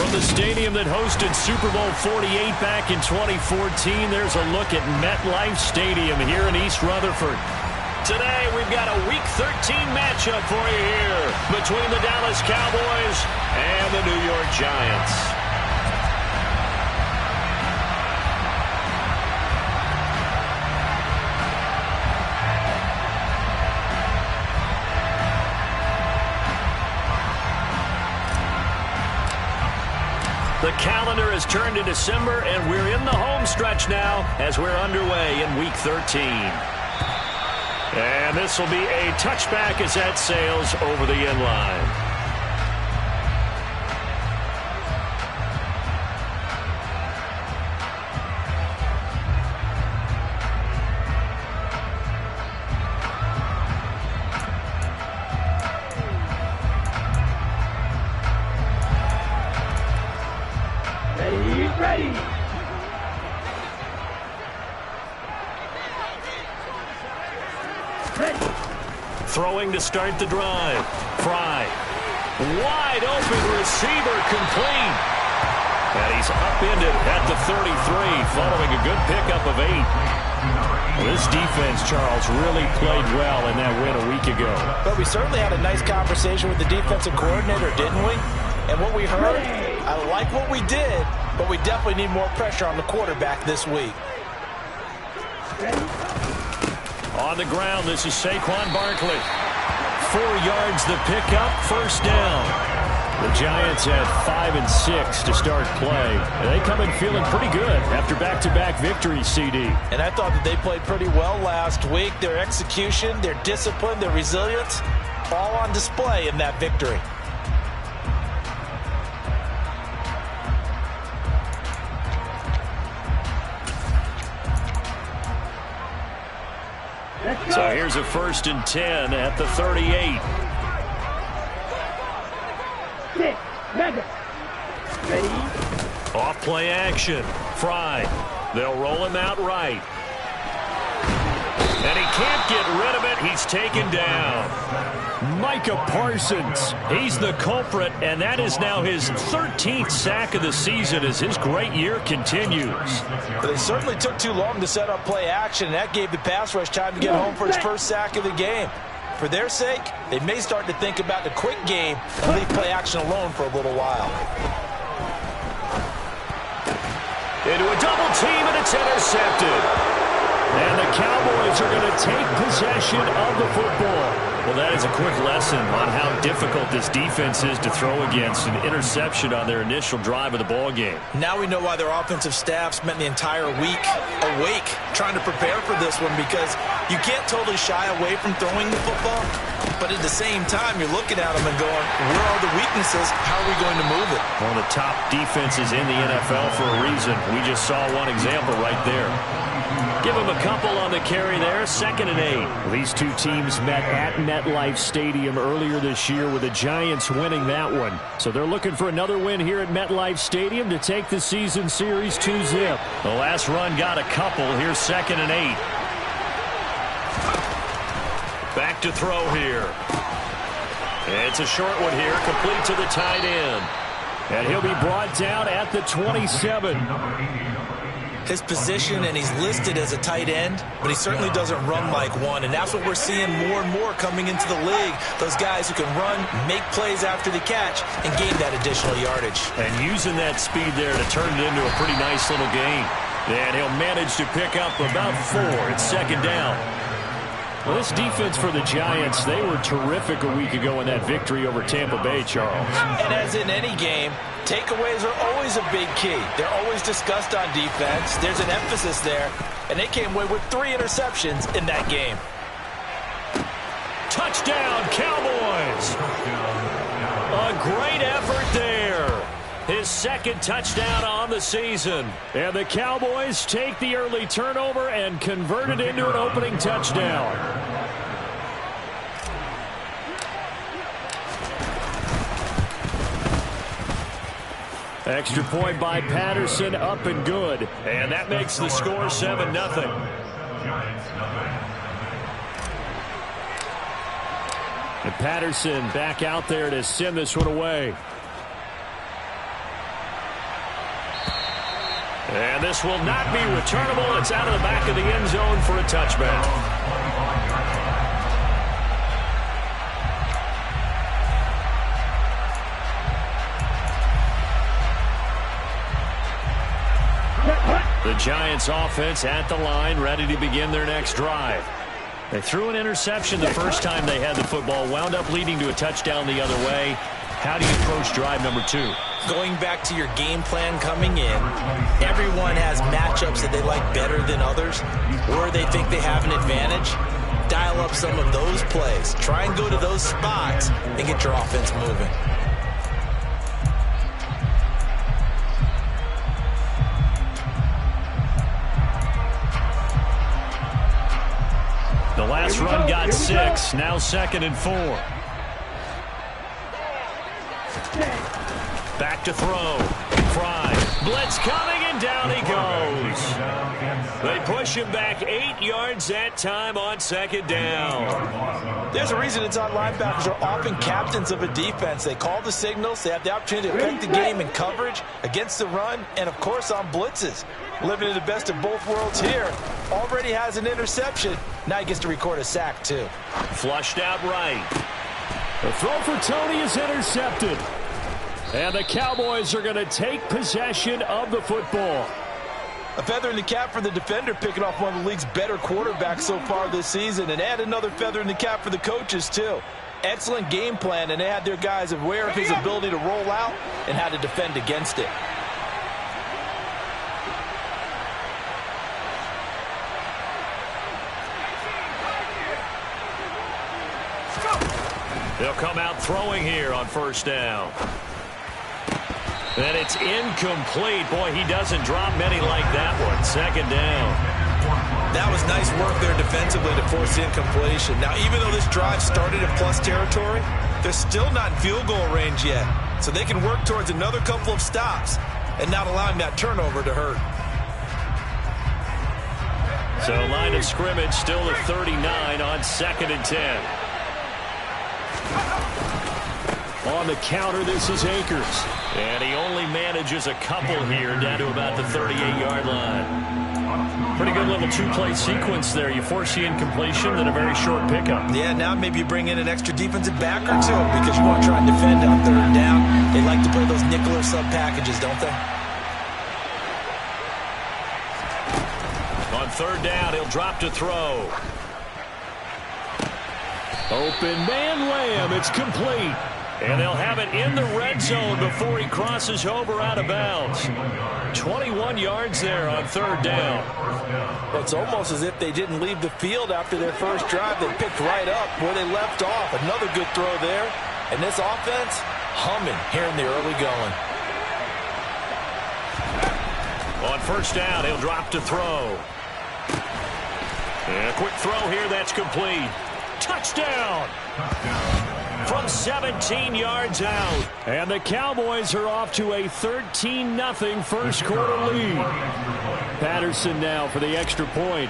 From the stadium that hosted Super Bowl 48 back in 2014, there's a look at MetLife Stadium here in East Rutherford. Today, we've got a Week 13 matchup for you here between the Dallas Cowboys and the New York Giants. The calendar has turned to December, and we're in the home stretch now as we're underway in Week 13. And this will be a touchback as that sails over the end line. Ready. Throwing to start the drive. Fry. Wide open receiver complete. And he's upended at the 33 following a good pickup of 8. Well, this defense, Charles, really played well in that win a week ago. But we certainly had a nice conversation with the defensive coordinator, didn't we? And what we heard, I like what we did, but we definitely need more pressure on the quarterback this week. On the ground, this is Saquon Barkley. 4 yards the pickup, first down. The Giants had 5 and 6 to start play. And they come in feeling pretty good after back-to-back victories, CD. And I thought that they played pretty well last week. Their execution, their discipline, their resilience, all on display in that victory. So here's a 1st and 10 at the 38. Ready. Off play action. Fry. They'll roll him out right. And he can't get rid of it. He's taken down. Micah Parsons. He's the culprit, and that is now his 13th sack of the season as his great year continues. But they certainly took too long to set up play action, and that gave the pass rush time to get home for his first sack of the game. For their sake, they may start to think about the quick game and leave play action alone for a little while. Into a double team, and it's intercepted. And the Cowboys are going to take possession of the football. Well, that is a quick lesson on how difficult this defense is to throw against. An interception on their initial drive of the ball game. Now we know why their offensive staff spent the entire week awake trying to prepare for this one, because you can't totally shy away from throwing the football, but at the same time you're looking at them and going, where are the weaknesses? How are we going to move it? One of the top defenses in the NFL for a reason. We just saw one example right there. Give him a couple on the carry there. 2nd and 8. These two teams met at MetLife Stadium earlier this year with the Giants winning that one. So they're looking for another win here at MetLife Stadium to take the season series 2-zip. The last run got a couple. Here's 2nd and 8. Back to throw here. It's a short one here, complete to the tight end. And he'll be brought down at the 27. His position, and he's listed as a tight end, but he certainly doesn't run like one, and that's what we're seeing more and more coming into the league. Those guys who can run, make plays after the catch, and gain that additional yardage. And using that speed there to turn it into a pretty nice little gain. And he'll manage to pick up about 4. It's 2nd down. Well, this defense for the Giants, they were terrific a week ago in that victory over Tampa Bay, Charles. And as in any game, takeaways are always a big key. They're always discussed on defense. There's an emphasis there, and they came away with 3 interceptions in that game. Touchdown, Cowboys! A great effort there. His 2nd touchdown on the season. And the Cowboys take the early turnover and convert it into an opening touchdown. Extra point by Patterson, up and good. And that makes the score 7-0. And Patterson back out there to send this one away. And this will not be returnable. It's out of the back of the end zone for a touchback. The Giants offense at the line, ready to begin their next drive. They threw an interception the first time they had the football, wound up leading to a touchdown the other way. How do you approach drive number 2? Going back to your game plan coming in, everyone has matchups that they like better than others, where they think they have an advantage. Dial up some of those plays. Try and go to those spots and get your offense moving. The last run got 6, now 2nd and 4. Back to throw. Fry. Blitz coming, and down he goes. They push him back 8 yards that time on 2nd down. There's a reason inside linebackers are often captains of a defense. They call the signals. They have the opportunity to affect the game in coverage, against the run, and, of course, on blitzes. Living in the best of both worlds here. Already has an interception. Now he gets to record a sack, too. Flushed out right. The throw for Tony is intercepted. And the Cowboys are going to take possession of the football. A feather in the cap for the defender, picking off one of the league's better quarterbacks so far this season. And add another feather in the cap for the coaches, too. Excellent game plan, and they had their guys aware of his ability to roll out and how to defend against it. They'll come out throwing here on 1st down. And it's incomplete. Boy, he doesn't drop many like that one. 2nd down. That was nice work there defensively to force the incompletion. Now, even though this drive started in plus territory, they're still not in field goal range yet. So they can work towards another couple of stops and not allowing that turnover to hurt. So line of scrimmage still at 39 on 2nd and 10. On the counter, this is Akers. And he only manages a couple here down to about the 38-yard line. Pretty good little 2-play sequence there. You force the incompletion, then a very short pickup. Yeah, now maybe you bring in an extra defensive back or two because you want to try and defend on 3rd down. They like to play those nickel or sub packages, don't they? On 3rd down, he'll drop to throw. Open man Lamb. It's complete. And they'll have it in the red zone before he crosses over out of bounds. 21 yards there on 3rd down. Well, it's almost as if they didn't leave the field after their first drive. They picked right up where they left off. Another good throw there. And this offense, humming here in the early going. On 1st down, he'll drop to throw. And a quick throw here, that's complete. Touchdown! From 17 yards out. And the Cowboys are off to a 13-0 first quarter lead. Patterson now for the extra point.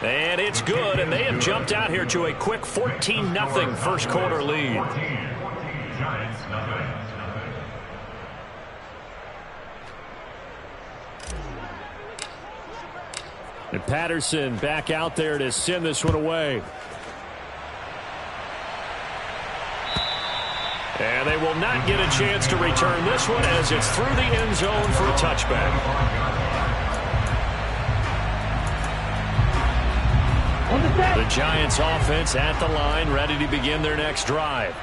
And it's good, and they have jumped out here to a quick 14-0 first quarter lead. And Patterson back out there to send this one away. And they will not get a chance to return this one as it's through the end zone for a touchback. The Giants offense at the line, ready to begin their next drive.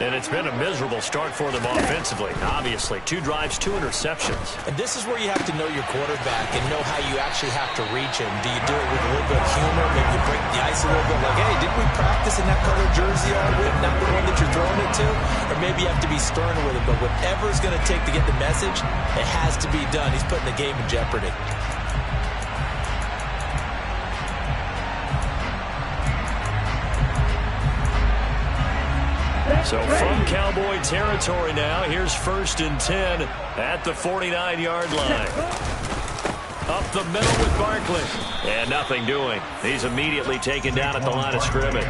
And it's been a miserable start for them offensively. Obviously, 2 drives, 2 interceptions. And this is where you have to know your quarterback and know how you actually have to reach him. Do you do it with a little bit of humor? Maybe you break the ice a little bit like, hey, didn't we practice in that colored jersey all week? Not the one that you're throwing it to? Or maybe you have to be stern with it. But whatever it's going to take to get the message, it has to be done. He's putting the game in jeopardy. So from Cowboy territory now, here's 1st and 10 at the 49-yard line. Up the middle with Barkley. And nothing doing. He's immediately taken down at the line of scrimmage.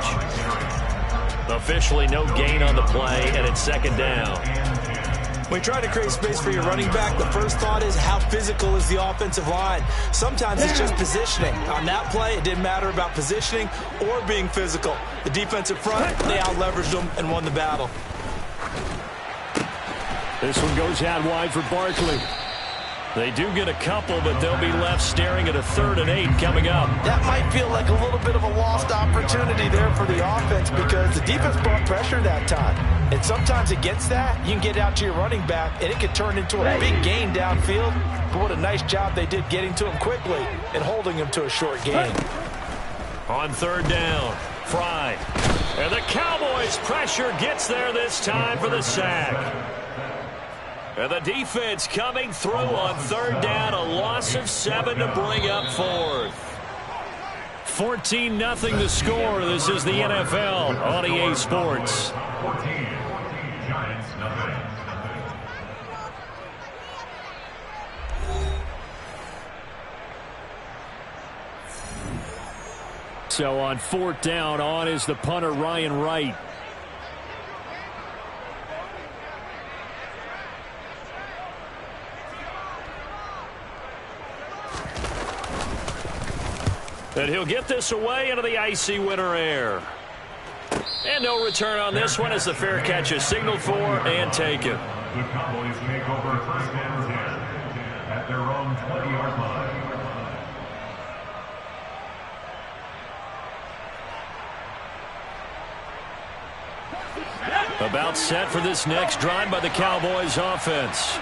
Officially no gain on the play, and it's 2nd down. When you try to create space for your running back, the first thought is how physical is the offensive line. Sometimes it's just positioning. On that play, it didn't matter about positioning or being physical. The defensive front, they out-leveraged them and won the battle. This one goes out wide for Barkley. They do get a couple, but they'll be left staring at a 3rd and 8 coming up. That might feel like a little bit of a lost opportunity there for the offense because the defense brought pressure that time. And sometimes against that, you can get out to your running back, and it could turn into a big gain downfield. But what a nice job they did getting to him quickly and holding him to a short gain. On 3rd down, Fry. And the Cowboys' pressure gets there this time for the sack. And the defense coming through on 3rd down, a loss of 7 to bring up 4th. 14-0 the score. This is the NFL on EA Sports. 14, Giants, nothing. So on 4th down, on is the punter Ryan Wright. And he'll get this away into the icy winter air. And no return on this one as the fair catch is signaled for and taken. The Cowboys take over 1st and 10 at their own 20-yard line. About set for this next drive by the Cowboys offense.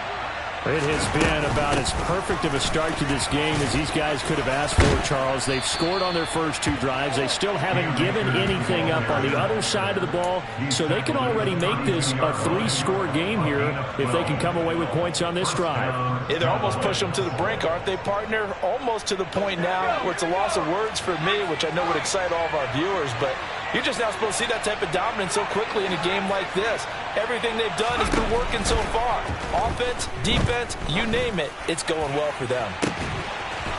It has been about as perfect of a start to this game as these guys could have asked for, Charles. They've scored on their first 2 drives. They still haven't given anything up on the other side of the ball, so they can already make this a 3-score game here if they can come away with points on this drive. Yeah, they're almost pushing them to the brink, aren't they, partner? Almost to the point now where it's a loss of words for me, which I know would excite all of our viewers, but you're just not supposed to see that type of dominance so quickly in a game like this. Everything they've done has been working so far. Offense, defense, you name it, it's going well for them.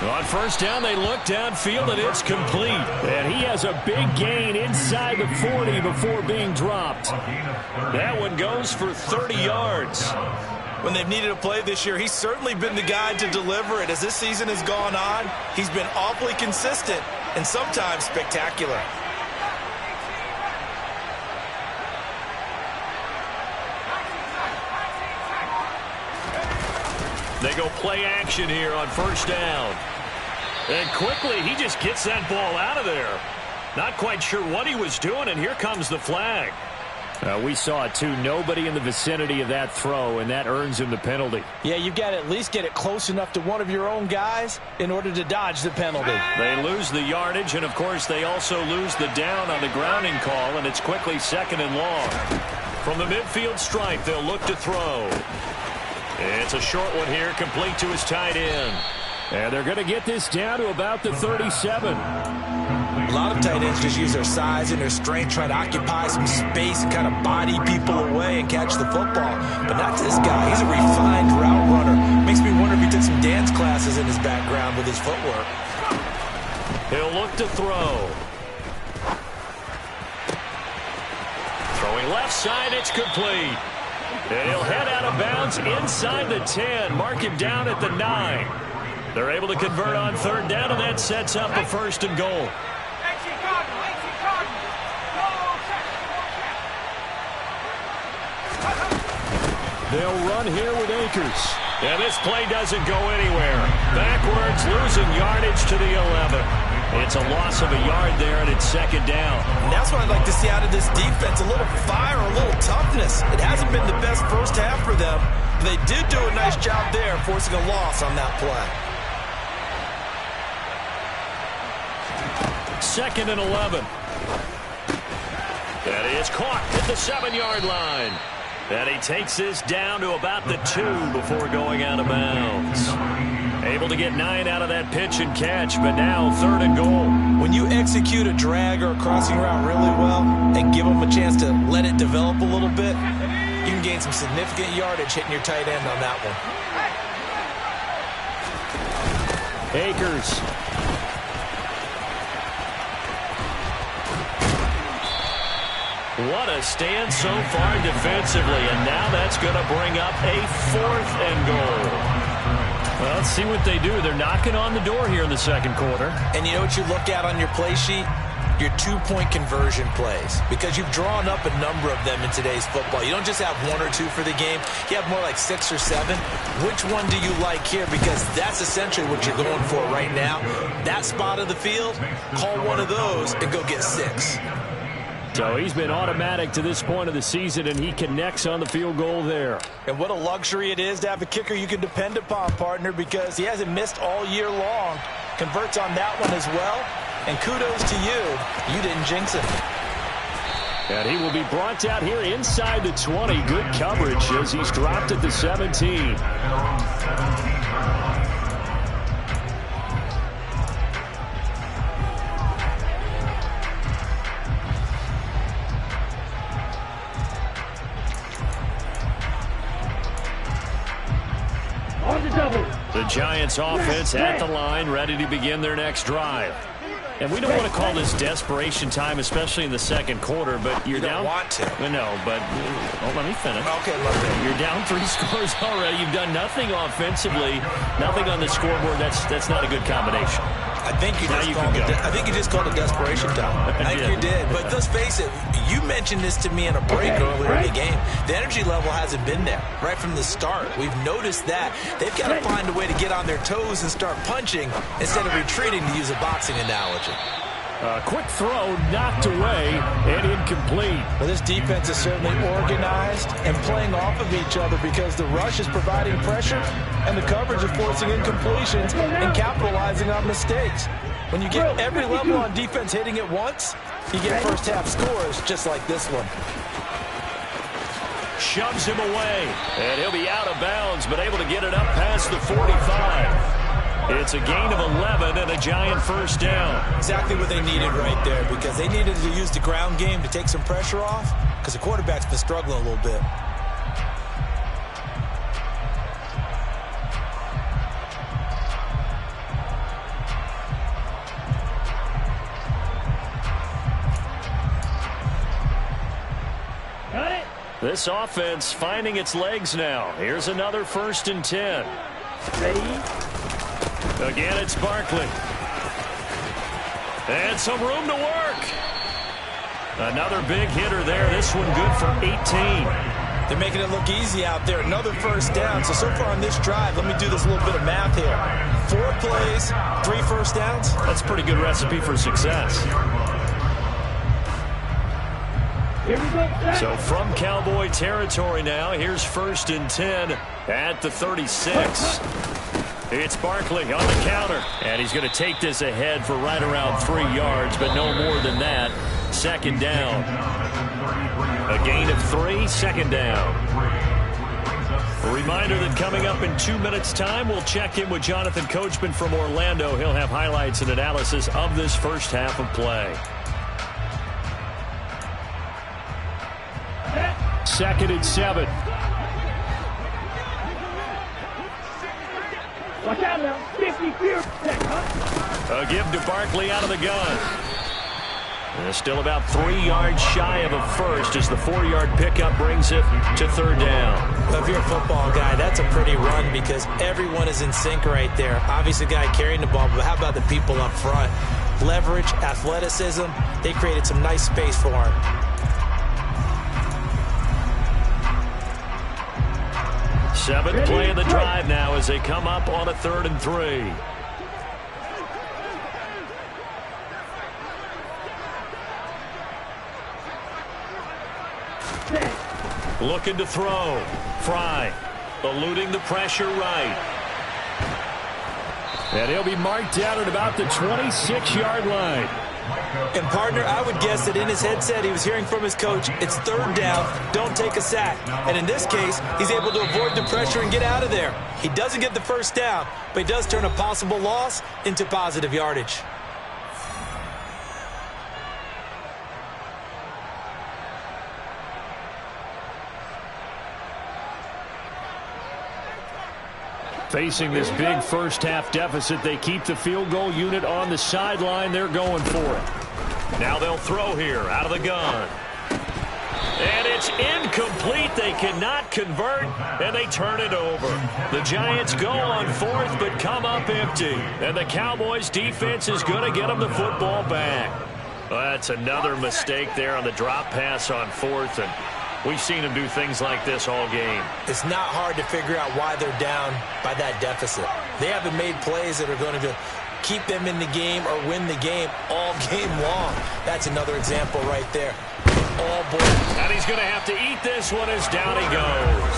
On 1st down, they look downfield, and it's complete. And he has a big gain inside the 40 before being dropped. That one goes for 30 yards. When they've needed a play this year, he's certainly been the guy to deliver it. As this season has gone on, he's been awfully consistent and sometimes spectacular. They go play action here on 1st down. And quickly, he just gets that ball out of there. Not quite sure what he was doing, and here comes the flag. We saw it, too. Nobody in the vicinity of that throw, and that earns him the penalty. Yeah, you've got to at least get it close enough to one of your own guys in order to dodge the penalty. They lose the yardage, and, of course, they also lose the down on the grounding call, and it's quickly 2nd and long. From the midfield stripe, they'll look to throw. It's a short one here, complete to his tight end. And they're going to get this down to about the 37. A lot of tight ends just use their size and their strength, try to occupy some space and kind of body people away and catch the football. But not this guy. He's a refined route runner. Makes me wonder if he took some dance classes in his background with his footwork. He'll look to throw. Throwing left side, it's complete. And he'll head out of bounds inside the 10. Mark him down at the 9. They're able to convert on 3rd down, and that sets up a 1st and goal. They'll run here with Akers. And this play doesn't go anywhere. Backwards, losing yardage to the 11. It's a loss of a yard there, and it's 2nd down. And that's what I'd like to see out of this defense, a little fire, a little toughness. It hasn't been the best first half for them, but they did do a nice job there, forcing a loss on that play. 2nd and 11. That is caught at the 7-yard line. And he takes this down to about the 2 before going out of bounds. Able to get 9 out of that pitch and catch, but now 3rd and goal. When you execute a drag or a crossing route really well and give them a chance to let it develop a little bit, you can gain some significant yardage hitting your tight end on that one. Akers. What a stand so far defensively, and now that's going to bring up a 4th and goal. Well, let's see what they do. They're knocking on the door here in the second quarter. And you know what you look at on your play sheet? Your 2-point conversion plays, because you've drawn up a number of them in today's football. You don't just have 1 or 2 for the game. You have more like 6 or 7. Which one do you like here? Because that's essentially what you're going for right now. That spot of the field, call one of those and go get 6. So he's been automatic to this point of the season, and he connects on the field goal there. And what a luxury it is to have a kicker you can depend upon, partner, because he hasn't missed all year long. Converts on that one as well. And kudos to you. You didn't jinx it. And he will be brought out here inside the 20. Good coverage as he's dropped at the 17. The Giants offense at the line, ready to begin their next drive. And we don't want to call this desperation time, especially in the second quarter, but you're down. You don't want to. No, but let me finish. Okay, you're down 3 scores already. You've done nothing offensively, nothing on the scoreboard. That's not a good combination. I think you just called it desperation time. I think you did. But let's face it, you mentioned this to me in a break earlier in the game. The energy level hasn't been there right from the start. We've noticed that. They've got to find a way to get on their toes and start punching instead of retreating, to use a boxing analogy. Quick throw knocked away and incomplete. Well, this defense is certainly organized and playing off of each other because the rush is providing pressure and the coverage is forcing incompletions and capitalizing on mistakes. When you get every level on defense hitting at once, you get first half scores just like this one. Shoves him away, and he'll be out of bounds, but able to get it up past the 45. It's a gain of 11 and a Giant first down. Exactly what they needed right there, because they needed to use the ground game to take some pressure off, because the quarterback's been struggling a little bit. Got it. This offense finding its legs now. Here's another 1st and 10. Ready? Again, it's Barkley. And some room to work. Another big hitter there. This one good for 18. They're making it look easy out there. Another first down. So far on this drive, let me do this little bit of math here. 4 plays, 3 first downs. That's a pretty good recipe for success. So from Cowboy territory now, here's 1st and 10 at the 36. It's Barkley on the counter, and he's going to take this ahead for right around 3 yards, but no more than that. 2nd down. A gain of 3, 2nd down. A reminder that coming up in 2 minutes' time, we'll check in with Jonathan Coachman from Orlando. He'll have highlights and analysis of this first half of play. 2nd and 7. Watch out now. 50 clear. A give to Barkley out of the gun. And still about 3 yards shy of a first as the 4-yard pickup brings it to 3rd down. Well, if you're a football guy, that's a pretty run because everyone is in sync right there. Obviously, the guy carrying the ball, but how about the people up front? Leverage, athleticism. They created some nice space for him. 7th play of the drive now as they come up on a 3rd and 3. Looking to throw. Fry eluding the pressure right. And he'll be marked down at about the 26-yard line. And, partner, I would guess that in his headset he was hearing from his coach, it's 3rd down, don't take a sack. And in this case, he's able to avoid the pressure and get out of there. He doesn't get the first down, but he does turn a possible loss into positive yardage. Facing this big first-half deficit, they keep the field goal unit on the sideline. They're going for it. Now they'll throw here out of the gun. And it's incomplete. They cannot convert, and they turn it over. The Giants go on fourth, but come up empty. And the Cowboys' defense is going to get them the football back. Well, that's another mistake there on the drop pass on fourth, and we've seen them do things like this all game. It's not hard to figure out why they're down by that deficit. They haven't made plays that are going to keep them in the game or win the game all game long. That's another example right there. All board. And he's going to have to eat this one as down he goes.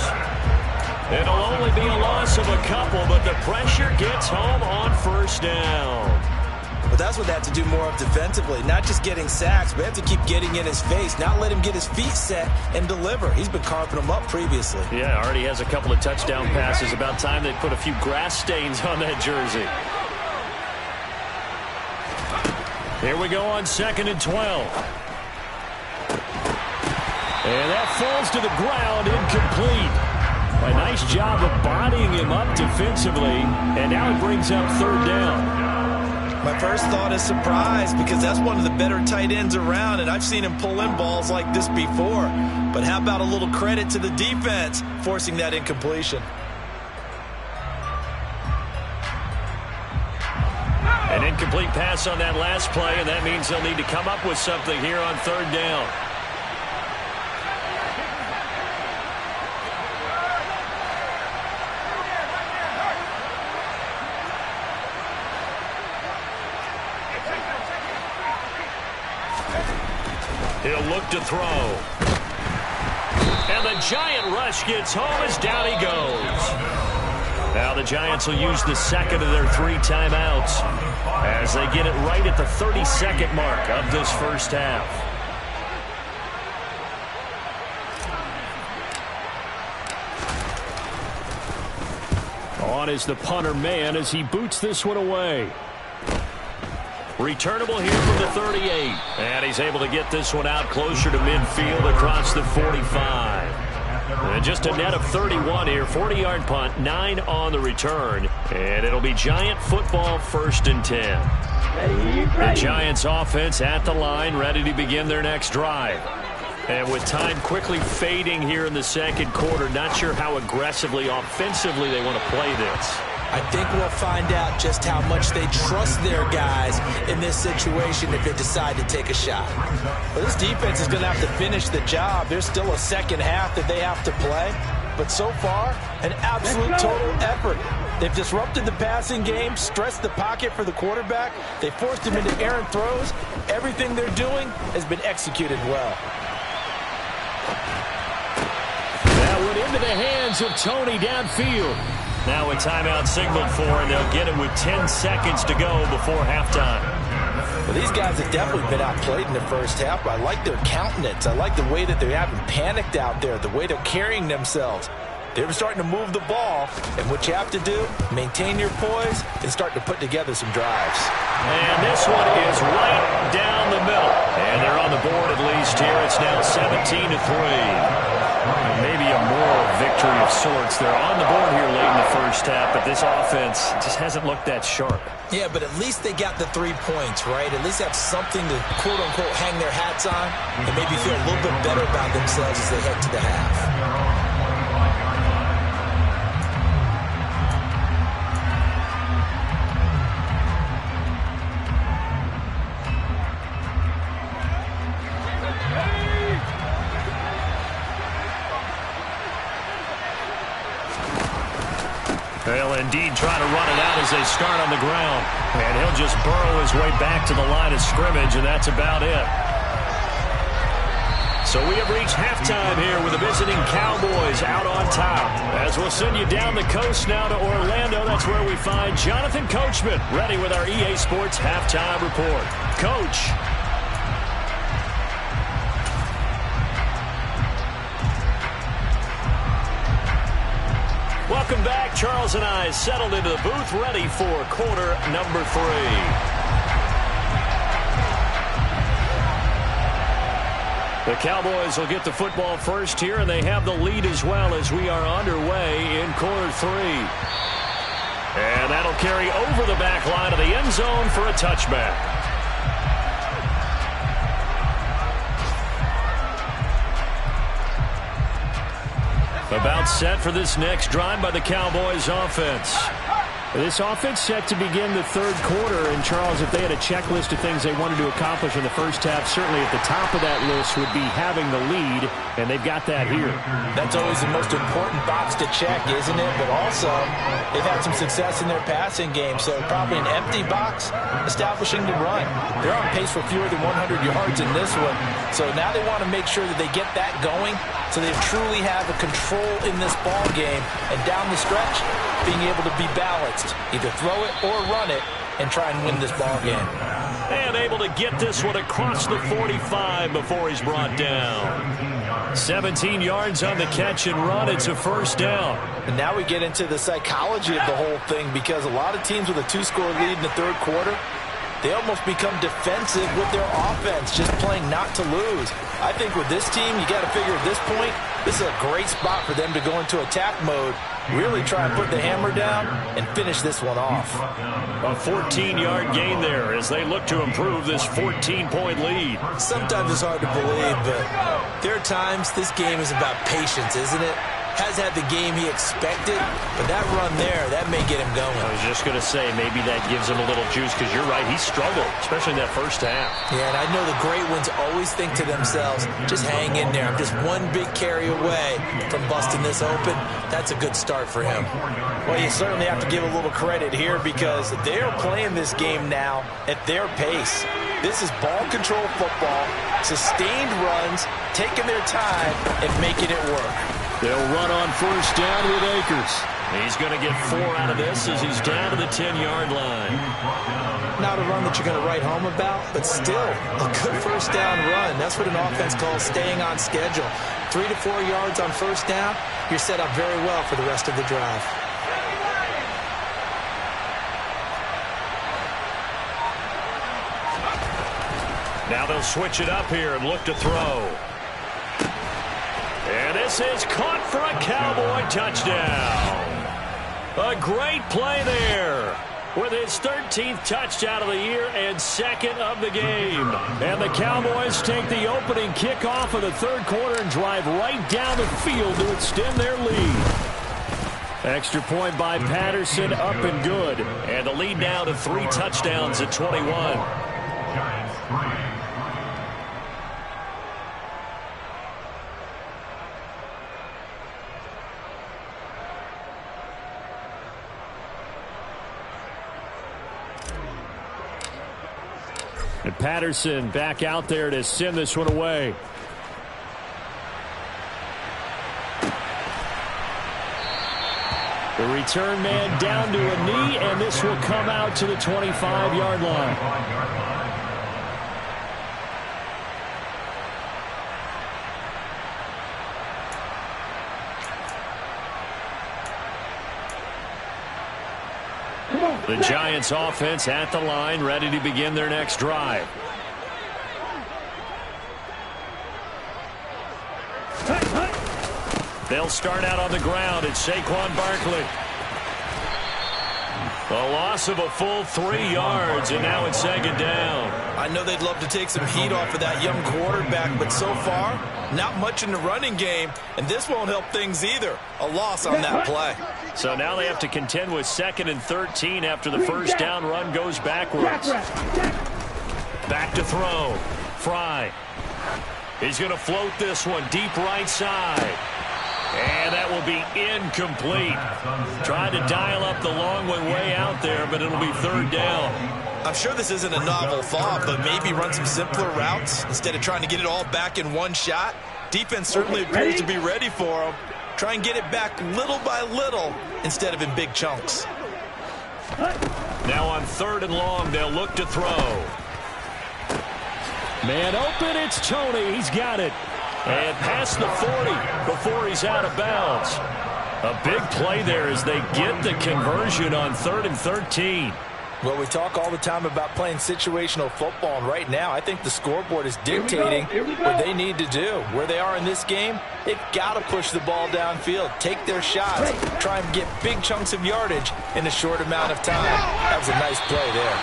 It'll only be a loss of a couple, but the pressure gets home on first down. But that's what they have to do more of defensively. Not just getting sacks, but they have to keep getting in his face. Not let him get his feet set and deliver. He's been carving them up previously. Yeah, already has a couple of touchdown passes. About time they put a few grass stains on that jersey. Here we go on 2nd and 12. And that falls to the ground, incomplete. A nice job of bodying him up defensively, and now it brings up 3rd down. My first thought is surprise, because that's one of the better tight ends around, and I've seen him pull in balls like this before. But how about a little credit to the defense forcing that incompletion? An incomplete pass on that last play, and that means they'll need to come up with something here on 3rd down. He'll look to throw. And the Giant rush gets home as down he goes. Now the Giants will use the second of their 3 timeouts as they get it right at the 32nd mark of this first half. On is the punter man as he boots this one away. Returnable here from the 38. And he's able to get this one out closer to midfield across the 45. And just a net of 31 here. 40-yard punt, 9 on the return. And it'll be Giant football 1st and 10. The Giants offense at the line, ready to begin their next drive. And with time quickly fading here in the 2nd quarter, not sure how aggressively, offensively they want to play this. I think we'll find out just how much they trust their guys in this situation if they decide to take a shot. Well, this defense is going to have to finish the job. There's still a second half that they have to play. But so far, an absolute total effort. They've disrupted the passing game, stressed the pocket for the quarterback. They forced him into errant throws. Everything they're doing has been executed well. That went into the hands of Tony downfield. Now a timeout signaled for, and they'll get it with 10 seconds to go before halftime. Well, these guys have definitely been outplayed in the first half. I like their countenance. I like the way that they haven't panicked out there, the way they're carrying themselves. They're starting to move the ball, and what you have to do, maintain your poise and start to put together some drives. And this one is right down the middle. And they're on the board at least here. It's now 17-3. Maybe a moral victory of sorts. They're on the board here late in the first half, but this offense just hasn't looked that sharp. Yeah, but at least they got the 3 points, right? At least have something to, quote-unquote, hang their hats on and maybe feel a little bit better about themselves as they head to the half. They'll indeed try to run it out as they start on the ground. And he'll just burrow his way back to the line of scrimmage, and that's about it. So we have reached halftime here with the visiting Cowboys out on top. As we'll send you down the coast now to Orlando, that's where we find Jonathan Coachman, ready with our EA Sports Halftime Report. Coach. Welcome back. Charles and I settled into the booth, ready for quarter number 3. The Cowboys will get the football first here, and they have the lead as well as we are underway in quarter 3. And that'll carry over the back line of the end zone for a touchback. About set for this next drive by the Cowboys offense. This offense set to begin the third quarter. And, Charles, if they had a checklist of things they wanted to accomplish in the first half, certainly at the top of that list would be having the lead, and they've got that here. That's always the most important box to check, isn't it? But also, they've had some success in their passing game, so probably an empty box establishing the run. They're on pace for fewer than 100 yards in this one, so now they want to make sure that they get that going so they truly have a control in this ball game, and down the stretch, being able to be balanced. Either throw it or run it and try and win this ball game. And able to get this one across the 45 before he's brought down. 17 yards on the catch and run. It's a first down. And now we get into the psychology of the whole thing, because a lot of teams with a 2-score lead in the third quarter, they almost become defensive with their offense, just playing not to lose. I think with this team, you got to figure at this point, this is a great spot for them to go into attack mode, really try and put the hammer down and finish this one off. A 14-yard gain there as they look to improve this 14-point lead. Sometimes it's hard to believe, but there are times this game is about patience, isn't it? Has had the game he expected, but that run there, that may get him going. I was just going to say, maybe that gives him a little juice, because you're right, he struggled, especially in that first half. Yeah, and I know the great ones always think to themselves, just hang in there. I'm just one big carry away from busting this open. That's a good start for him. Well, you certainly have to give a little credit here, because they're playing this game now at their pace. This is ball control football, sustained runs, taking their time, and making it work. They'll run on first down with Akers. He's going to get 4 out of this as he's down to the 10-yard line. Not a run that you're going to write home about, but still a good first down run. That's what an offense calls staying on schedule. 3 to 4 yards on first down, you're set up very well for the rest of the drive. Now they'll switch it up here and look to throw. And this is caught for a Cowboy touchdown. A great play there with his 13th touchdown of the year and second of the game. And the Cowboys take the opening kickoff of the third quarter and drive right down the field to extend their lead. Extra point by Patterson, up and good. And the lead now to 3 touchdowns at 21. Giants 3. And Patterson back out there to send this one away. The return man down to a knee, and this will come out to the 25-yard line. The Giants offense at the line, ready to begin their next drive. They'll start out on the ground. It's Saquon Barkley. A loss of a full 3 yards, and now it's second down. I know they'd love to take some heat off of that young quarterback, but so far, not much in the running game, and this won't help things either. A loss on that play. So now they have to contend with 2nd and 13 after the first down run goes backwards. Back to throw. Fry. He's going to float this one deep right side. And that will be incomplete. Trying to dial up the long one way out there, but it'll be third down. I'm sure this isn't a novel thought, but maybe run some simpler routes instead of trying to get it all back in one shot. Defense certainly appears to be ready for him. Try and get it back little by little instead of in big chunks. Now on 3rd and long, they'll look to throw. Man open, it's Tony. He's got it. And past the 40 before he's out of bounds. A big play there as they get the conversion on 3rd and 13. Well, we talk all the time about playing situational football, and right now I think the scoreboard is dictating what they need to do. Where they are in this game, they've got to push the ball downfield, take their shots, try and get big chunks of yardage in a short amount of time. That was a nice play there.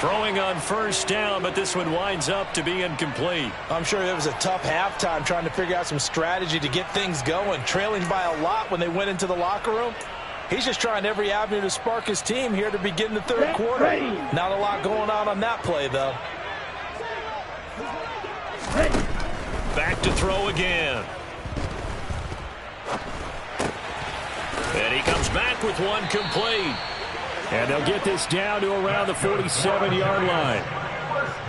Throwing on first down, but this one winds up to be incomplete. I'm sure it was a tough halftime trying to figure out some strategy to get things going. Trailing by a lot when they went into the locker room. He's just trying every avenue to spark his team here to begin the third quarter. Not a lot going on that play, though. Back to throw again. And he comes back with one complete. And they'll get this down to around the 47-yard line.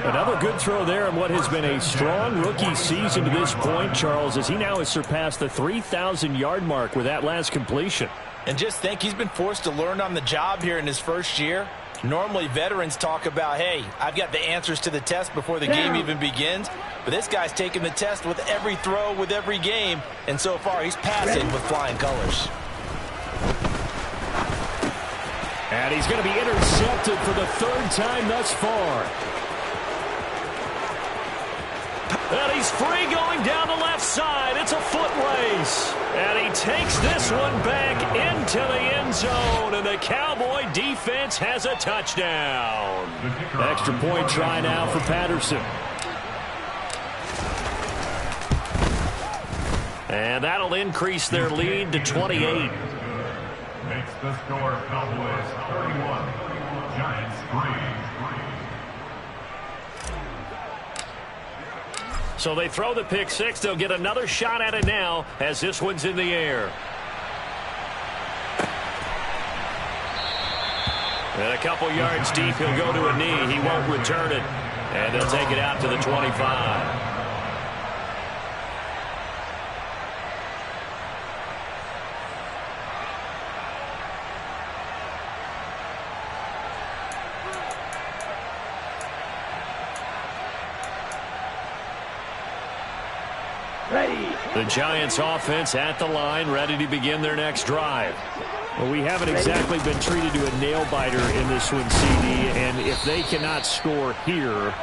Another good throw there in what has been a strong rookie season to this point, Charles, as he now has surpassed the 3,000-yard mark with that last completion. And just think, he's been forced to learn on the job here in his first year. Normally, veterans talk about, hey, I've got the answers to the test before the game even begins. But this guy's taking the test with every throw, with every game. And so far, he's passing with flying colors. And he's going to be intercepted for the third time thus far. And he's free going down the left side. It's a foot race. And he takes this one back into the end zone. And the Cowboy defense has a touchdown. Extra point try now for Patterson. And that'll increase their lead to 28. Makes the score Cowboys 31, Giants 3. So they throw the pick six. They'll get another shot at it now as this one's in the air. And a couple yards deep, he'll go to a knee. He won't return it. And they'll take it out to the 25. The Giants offense at the line, ready to begin their next drive. Well, we haven't exactly been treated to a nail-biter in this one, CD, and if they cannot score here,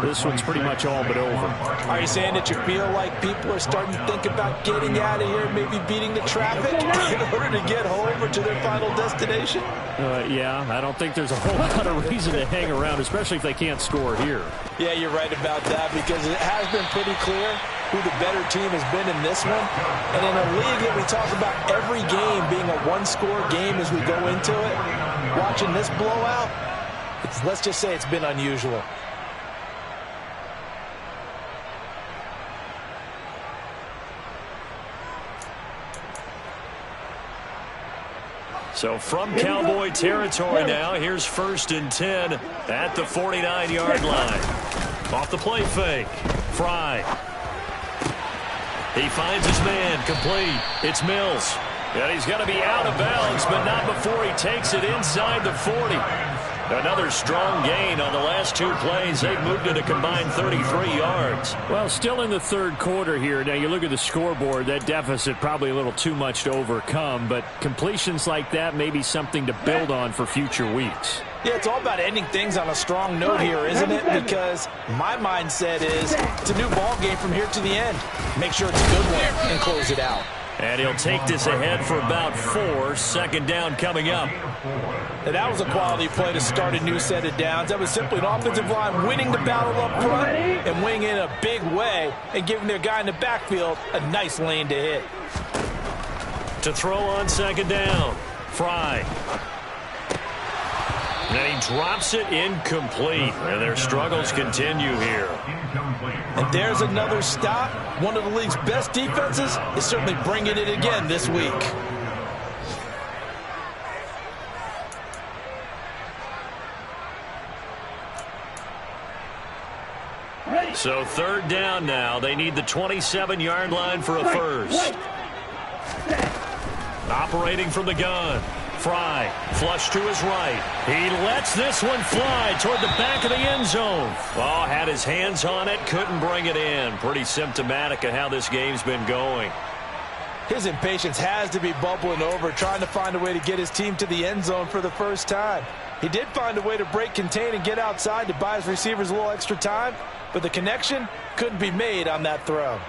this one's pretty much all but over. Are you saying that you feel like people are starting to think about getting out of here, maybe beating the traffic in order to get home or to their final destination? Yeah, I don't think there's a whole lot of reason to hang around, especially if they can't score here. Yeah, you're right about that, because it has been pretty clear who the better team has been in this one. And in a league that we talk about every game being a one-score game as we go into it, watching this blowout, let's just say it's been unusual. So from Cowboy territory now, here's 1st and 10 at the 49-yard line. Off the play fake. Fry. He finds his man, complete. It's Mills. And he's going to be out of bounds, but not before he takes it inside the 40. Another strong gain on the last two plays. They've moved it a combined 33 yards. Well, still in the third quarter here. Now, you look at the scoreboard, that deficit probably a little too much to overcome, but completions like that may be something to build on for future weeks. Yeah, it's all about ending things on a strong note here, isn't it? Because my mindset is it's a new ball game from here to the end. Make sure it's a good one and close it out. And he'll take this ahead for about 4. Second down coming up. And that was a quality play to start a new set of downs. That was simply an offensive line winning the battle up front and winning in a big way and giving their guy in the backfield a nice lane to hit. To throw on second down. Fry. And he drops it incomplete. And their struggles continue here. And there's another stop. One of the league's best defenses is certainly bringing it again this week. So third down now. They need the 27-yard line for a first. Operating from the gun. Fry, flush to his right. He lets this one fly toward the back of the end zone. Oh, had his hands on it, couldn't bring it in. Pretty symptomatic of how this game's been going. His impatience has to be bubbling over, trying to find a way to get his team to the end zone for the first time. He did find a way to break contain and get outside to buy his receivers a little extra time, but the connection couldn't be made on that throw.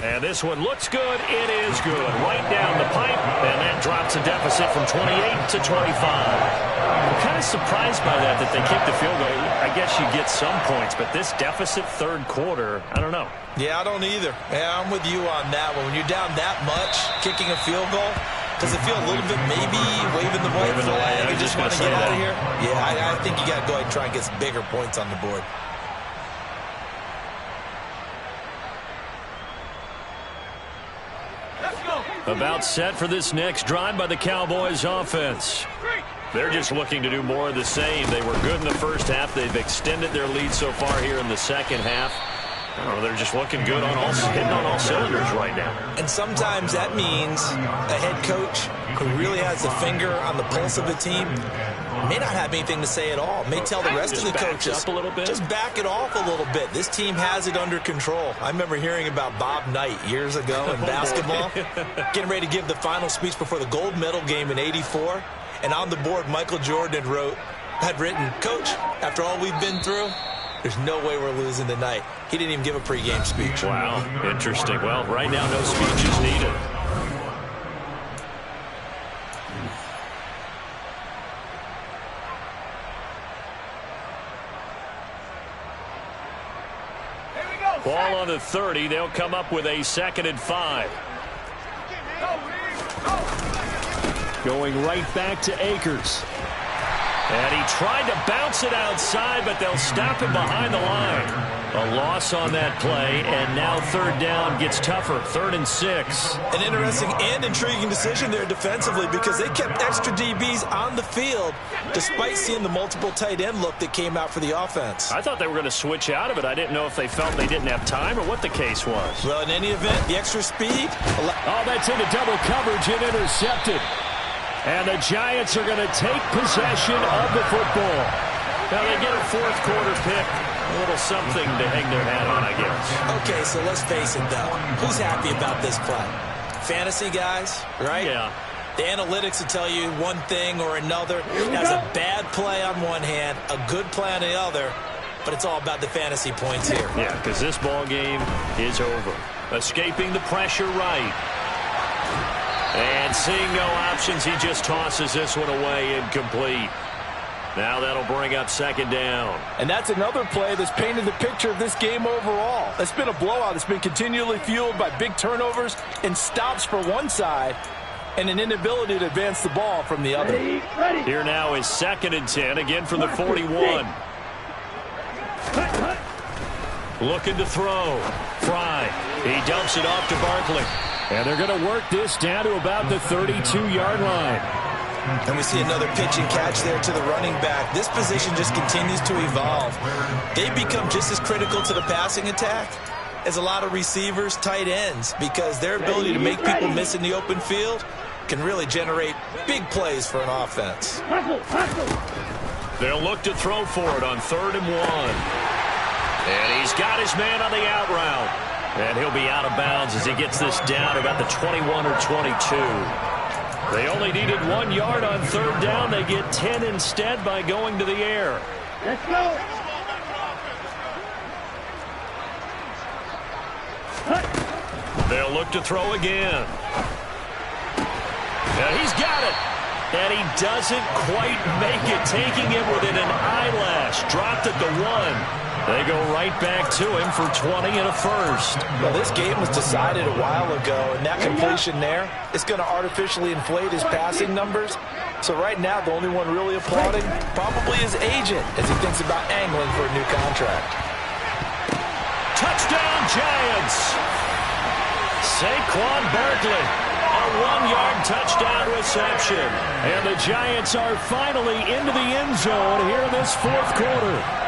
And this one looks good. It is good. Right down the pipe, and that drops a deficit from 28 to 25. I'm kind of surprised by that they kicked the field goal. I guess you get some points, but this deficit third quarter, I don't know. Yeah, I don't either. Yeah, I'm with you on that one. When you're down that much, kicking a field goal, does it feel a little bit maybe waving the white flag? You just want to get out of here? Yeah, I think you got to go ahead and try and get some bigger points on the board. About set for this next drive by the Cowboys offense. They're just looking to do more of the same. They were good in the first half. They've extended their lead so far here in the second half. I don't know, they're just looking good hitting on all cylinders right now. And sometimes that means a head coach who really has a finger on the pulse of the team may not have anything to say at all. May tell the rest of the coaches, up a little bit. Just back it off a little bit. This team has it under control. I remember hearing about Bob Knight years ago in basketball, getting ready to give the final speech before the gold medal game in '84. And on the board, Michael Jordan had written, "Coach, after all we've been through, there's no way we're losing tonight." He didn't even give a pregame speech. Wow, interesting. Well, right now, no speech is needed. Ball on the 30. They'll come up with a 2nd and 5. Going right back to Akers. And he tried to bounce it outside, but they'll stop him behind the line. A loss on that play, and now third down gets tougher. 3rd and 6. An interesting and intriguing decision there defensively because they kept extra DBs on the field despite seeing the multiple tight end look that came out for the offense. I thought they were going to switch out of it. I didn't know if they felt they didn't have time or what the case was. Well, in any event, the extra speed. Oh, that's into double coverage and intercepted. And the Giants are going to take possession of the football. Now they get a 4th quarter pick. A little something to hang their hat on, I guess. Okay, so let's face it, though. Who's happy about this play? Fantasy guys, right? Yeah. The analytics will tell you one thing or another. That's a bad play on one hand, a good play on the other, but it's all about the fantasy points here. Yeah, because this ball game is over. Escaping the pressure right. And seeing no options, he just tosses this one away incomplete. Now that'll bring up 2nd down. And that's another play that's painted the picture of this game overall. It's been a blowout. It's been continually fueled by big turnovers and stops for one side and an inability to advance the ball from the other. Here now is 2nd and 10, again from the 41. Looking to throw. Fry. He dumps it off to Barkley. And they're going to work this down to about the 32-yard line. And we see another pitch and catch there to the running back. This position just continues to evolve. They become just as critical to the passing attack as a lot of receivers, tight ends, because their ability to make people miss in the open field can really generate big plays for an offense. They'll look to throw for it on 3rd and 1. And he's got his man on the out route. And he'll be out of bounds as he gets this down about the 21 or 22. They only needed 1 yard on 3rd down. They get 10 instead by going to the air. Let's go. They'll look to throw again. And he's got it. And he doesn't quite make it, taking it within an eyelash. Dropped at the 1. They go right back to him for 20 and a first. Well, this game was decided a while ago, and that completion there is going to artificially inflate his passing numbers. So right now, the only one really applauding probably his agent as he thinks about angling for a new contract. Touchdown, Giants! Saquon Barkley, a 1-yard touchdown reception. And the Giants are finally into the end zone here in this 4th quarter.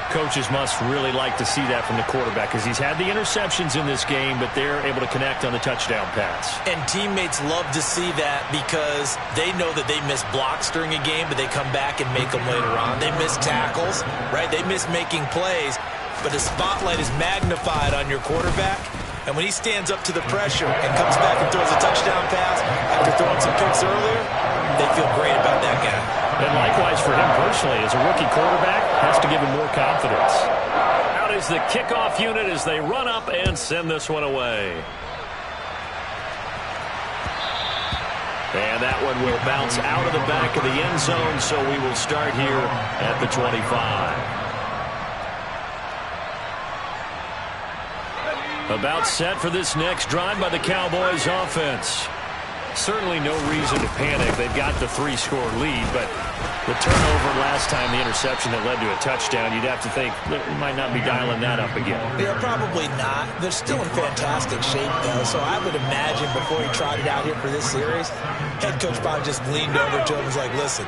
Coaches must really like to see that from the quarterback because he's had the interceptions in this game, but they're able to connect on the touchdown pass. And teammates love to see that because they know that they miss blocks during a game, but they come back and make them later on. They miss tackles, right? They miss making plays, but the spotlight is magnified on your quarterback. And when he stands up to the pressure and comes back and throws a touchdown pass after throwing some picks earlier, they feel great about that guy. And likewise for him personally, as a rookie quarterback, has to give him more confidence. out is the kickoff unit as they run up and send this one away. And that one will bounce out of the back of the end zone, so we will start here at the 25. About set for this next drive by the Cowboys offense. Certainly no reason to panic. They've got the 3-score lead, but the turnover last time, the interception that led to a touchdown, you'd have to think they might not be dialing that up again. Yeah, probably not. They're still in fantastic shape, though, so I would imagine before he trotted out here for this series, head coach probably just leaned over to him and was like, listen,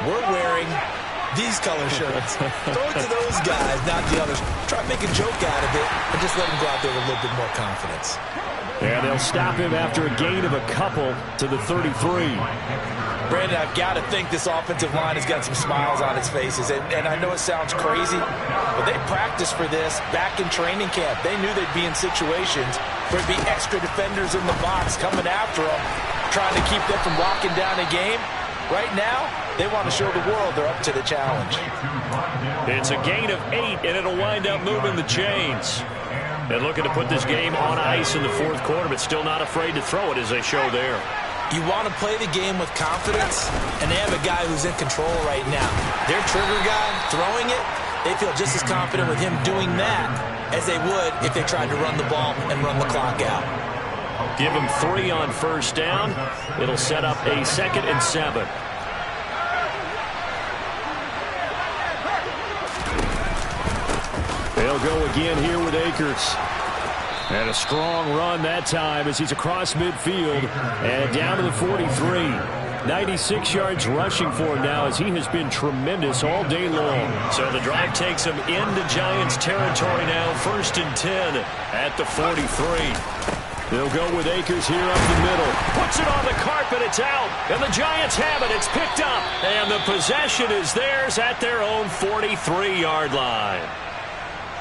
we're wearing these color shirts. Throw it to those guys, not the others. Try to make a joke out of it and just let him go out there with a little bit more confidence. And they'll stop him after a gain of a couple to the 33. Brandon, I've got to think this offensive line has got some smiles on its faces. And I know it sounds crazy, but they practiced for this back in training camp. They knew they'd be in situations where there'd be extra defenders in the box coming after them, trying to keep them from locking down a game. Right now, they want to show the world they're up to the challenge. It's a gain of 8, and it'll wind up moving the chains. And looking to put this game on ice in the fourth quarter, but still not afraid to throw it as they show there. You want to play the game with confidence, and they have a guy who's in control right now. Their trigger guy throwing it, they feel just as confident with him doing that as they would if they tried to run the ball and run the clock out. Give him 3 on first down. It'll set up a 2nd and 7. They'll go again here with Akers. And a strong run that time as he's across midfield and down to the 43. 96 yards rushing for him now as he has been tremendous all day long. So the drive takes him into Giants territory now. 1st and 10 at the 43. They'll go with Akers here up the middle. Puts it on the carpet. It's out. And the Giants have it. It's picked up. And the possession is theirs at their own 43-yard line.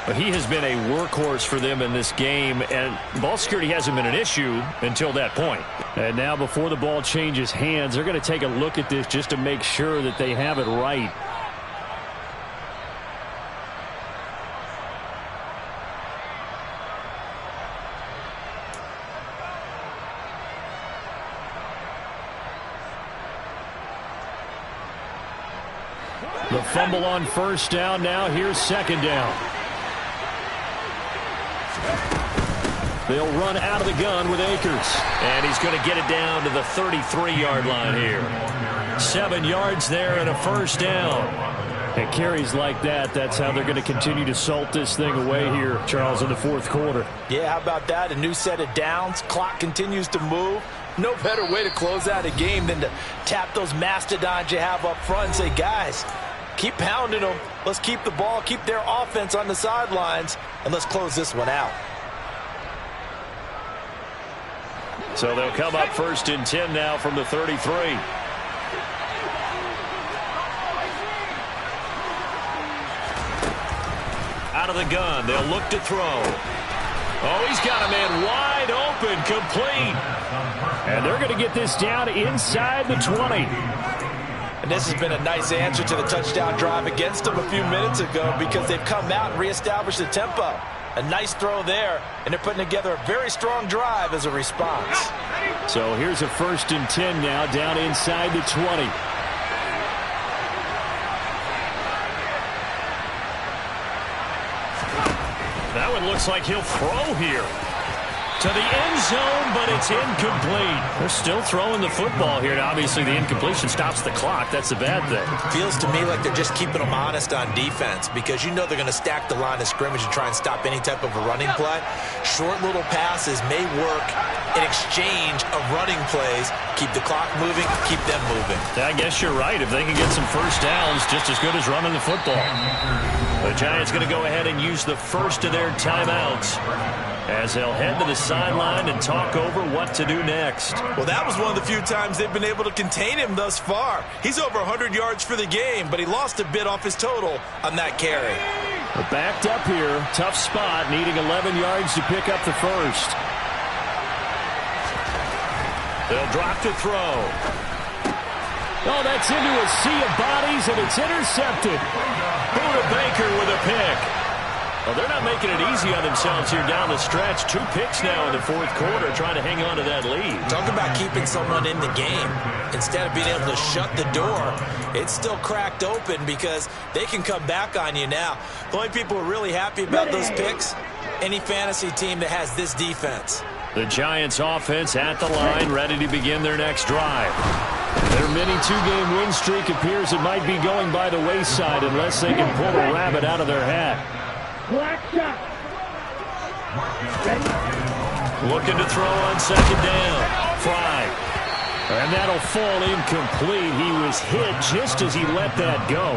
But he has been a workhorse for them in this game, and ball security hasn't been an issue until that point. And now before the ball changes hands, they're going to take a look at this just to make sure that they have it right. The fumble on first down. Now here's 2nd down. They'll run out of the gun with Akers. And he's going to get it down to the 33-yard line here. 7 yards there and a 1st down. And carries like that, that's how they're going to continue to salt this thing away here, Charles, in the fourth quarter. Yeah, how about that? A new set of downs. Clock continues to move. No better way to close out a game than to tap those mastodons you have up front and say, guys, keep pounding them. Let's keep the ball, keep their offense on the sidelines, and let's close this one out. So they'll come up 1st and 10 now from the 33. Out of the gun. They'll look to throw. Oh, he's got a man wide open, complete. And they're going to get this down inside the 20. And this has been a nice answer to the touchdown drive against them a few minutes ago because they've come out and reestablished the tempo. A nice throw there, and they're putting together a very strong drive as a response. So here's a 1st and 10 now down inside the 20. That one looks like he'll throw here. To the end zone, but it's incomplete. They're still throwing the football here. And obviously, the incompletion stops the clock. That's the bad thing. Feels to me like they're just keeping them honest on defense because you know they're going to stack the line of scrimmage and try and stop any type of a running play. Short little passes may work in exchange of running plays. Keep the clock moving, keep them moving. I guess you're right. If they can get some first downs, just as good as running the football. The Giants going to go ahead and use the first of their timeouts as they'll head to the sideline and talk over what to do next. Well, that was one of the few times they've been able to contain him thus far. He's over 100 yards for the game, but he lost a bit off his total on that carry. But backed up here, tough spot, needing 11 yards to pick up the first. They'll drop to throw. Oh, that's into a sea of bodies, and it's intercepted. Buda Baker with a pick. Well, they're not making it easy on themselves here down the stretch. 2 picks now in the fourth quarter, trying to hang on to that lead. Talk about keeping someone in the game. Instead of being able to shut the door, it's still cracked open because they can come back on you now. The only people who are really happy about those picks, any fantasy team that has this defense. The Giants offense at the line, ready to begin their next drive. Their mini 2-game win streak appears it might be going by the wayside unless they can pull a rabbit out of their hat. Looking to throw on second down. Fry. And that'll fall incomplete. He was hit just as he let that go.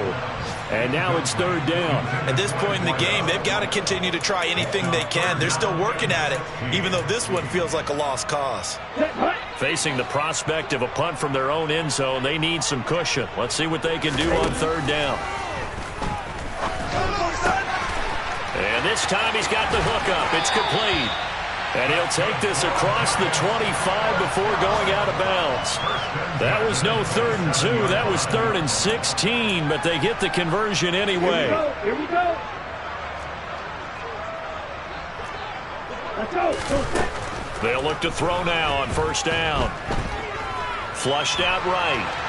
And now it's third down. At this point in the game, they've got to continue to try anything they can. They're still working at it, even though this one feels like a lost cause. Facing the prospect of a punt from their own end zone, they need some cushion. Let's see what they can do on third down. And this time he's got the hook up. It's complete. And he'll take this across the 25 before going out of bounds. That was no 3rd and 2. That was 3rd and 16, but they get the conversion anyway. Here we go. Let's go. They'll look to throw now on first down. Flushed out right.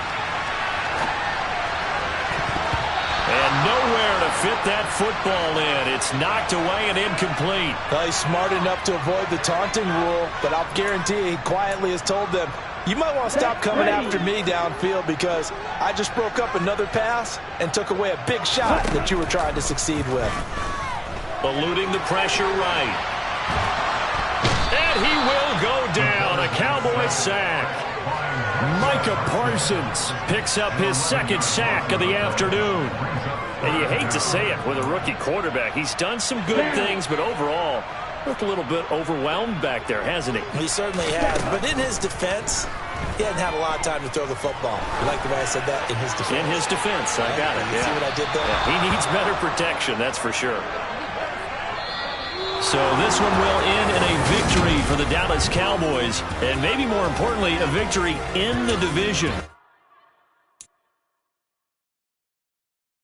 And nowhere to fit that football in. It's knocked away and incomplete. Well, he's smart enough to avoid the taunting rule, but I'll guarantee he quietly has told them, you might want to stop coming after me downfield because I just broke up another pass and took away a big shot that you were trying to succeed with. Eluding the pressure right. And he will go down. A Cowboy sack. Micah Parsons picks up his 2nd sack of the afternoon. And you hate to say it with a rookie quarterback. He's done some good things, but overall, looked a little bit overwhelmed back there, hasn't he? He certainly has. But in his defense, he hadn't had a lot of time to throw the football. You like the way I said that? In his defense. In his defense. I got it. You see what I did there? Yeah, he needs better protection, that's for sure. So this one will end in a victory for the Dallas Cowboys, and maybe more importantly, a victory in the division.